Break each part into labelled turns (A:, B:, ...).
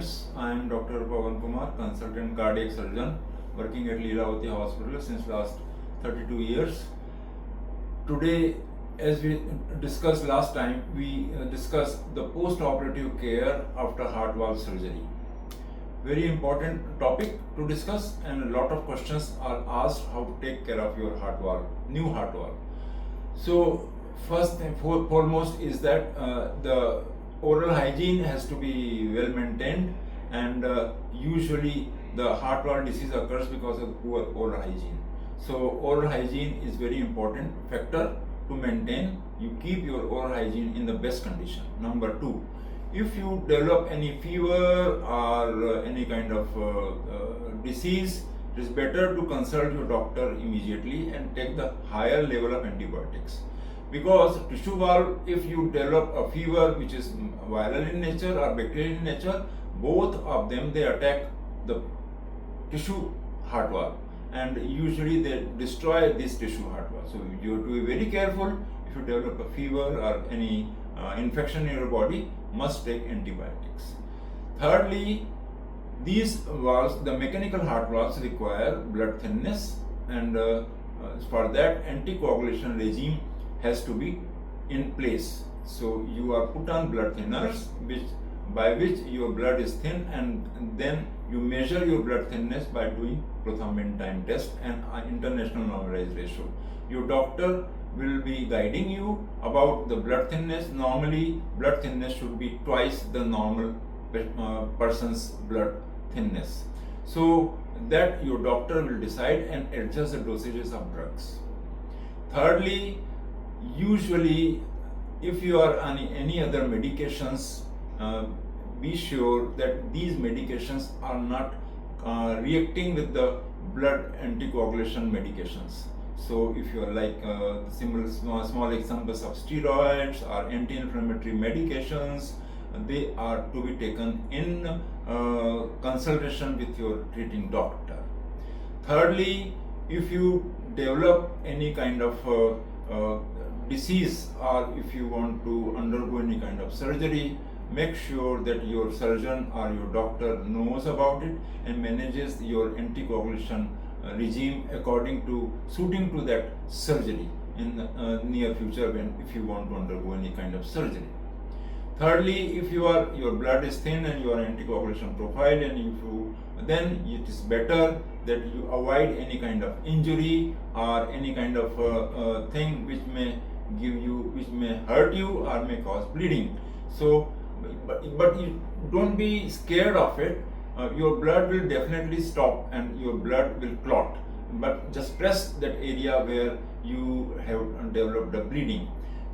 A: students, I am Dr. Pavan Kumar, consultant cardiac surgeon working at Leelavati Hospital since last 32 years. Today, as we discussed last time, we discussed the post-operative care after heart valve surgery. Very important topic to discuss, and a lot of questions are asked how to take care of your heart valve, new heart valve. So first and foremost is that the oral hygiene has to be well maintained, and usually the heart valve disease occurs because of poor oral hygiene. So oral hygiene is very important factor to maintain. You keep your oral hygiene in the best condition. Number two, if you develop any fever or any kind of disease, it is better to consult your doctor immediately and take the higher level of antibiotics. Because tissue valve, if you develop a fever which is viral in nature or bacterial in nature, both of them they attack the tissue heart valve, and usually they destroy this tissue heart valve. So you have to be very careful. If you develop a fever or any infection in your body, must take antibiotics. Thirdly, these valves, the mechanical heart valves, require blood thinness, and for that anticoagulation regime has to be in place. So you are put on blood thinners by which your blood is thin, and then you measure your blood thinness by doing Prothrombin time test and international normalized ratio. Your doctor will be guiding you about the blood thinness. Normally blood thinness should be twice the normal person's blood thinness. So that your doctor will decide and adjust the dosages of drugs. Thirdly, usually if you are on any other medications, be sure that these medications are not reacting with the blood anticoagulation medications. So if you are like small examples of steroids or anti-inflammatory medications, they are to be taken in consultation with your treating doctor. Thirdly, if you develop any kind of disease, or if you want to undergo any kind of surgery, make sure that your surgeon or your doctor knows about it and manages your anticoagulation regime according to suiting to that surgery in the near future if you want to undergo any kind of surgery. Thirdly, if your blood is thin and your anticoagulation profile, and then it is better that you avoid any kind of injury or any kind of thing which may hurt you or may cause bleeding. So, but you don't be scared of it. Your blood will definitely stop and your blood will clot. But just press that area where you have developed a bleeding.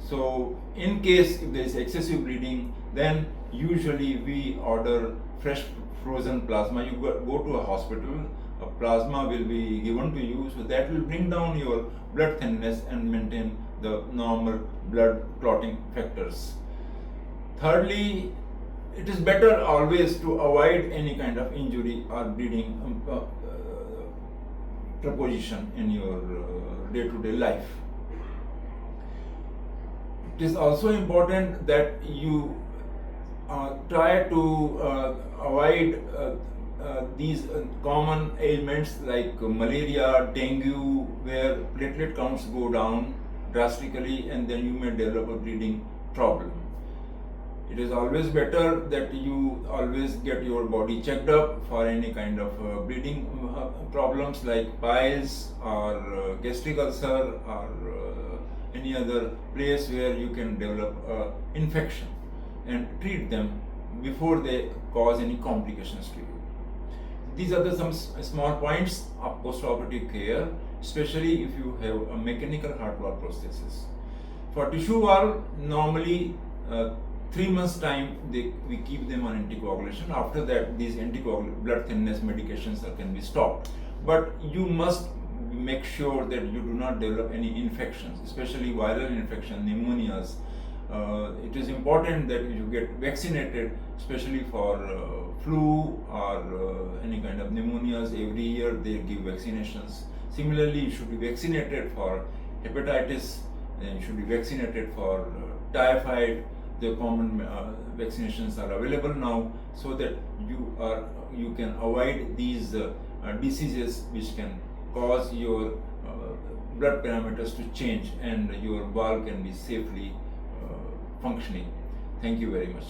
A: So in case if there is excessive bleeding, then usually we order fresh frozen plasma. You go to a hospital, a plasma will be given to you, so that will bring down your blood thinness and maintain the normal blood clotting factors. Thirdly, it is better always to avoid any kind of injury or bleeding proposition in your day-to-day life. It is also important that you try to avoid these common ailments like malaria, dengue, where platelet counts go down drastically and then you may develop a bleeding problem. It is always better that you always get your body checked up for any kind of bleeding problems like piles or gastric ulcer or any other place where you can develop infection, and treat them before they cause any complications to you. These are some small points of post-operative care, especially if you have a mechanical heart valve prosthesis. For tissue valve, normally 3 months time we keep them on anticoagulation. After that, these blood thinness medications can be stopped. But you must make sure that you do not develop any infections, especially viral infection, pneumonias. It is important that you get vaccinated, especially for flu or any kind of pneumonias. Every year they give vaccinations. Similarly, you should be vaccinated for hepatitis, and you should be vaccinated for typhoid, the common vaccinations are available now, so that you can avoid these diseases which can cause your blood parameters to change and your valve can be safely functioning. Thank you very much.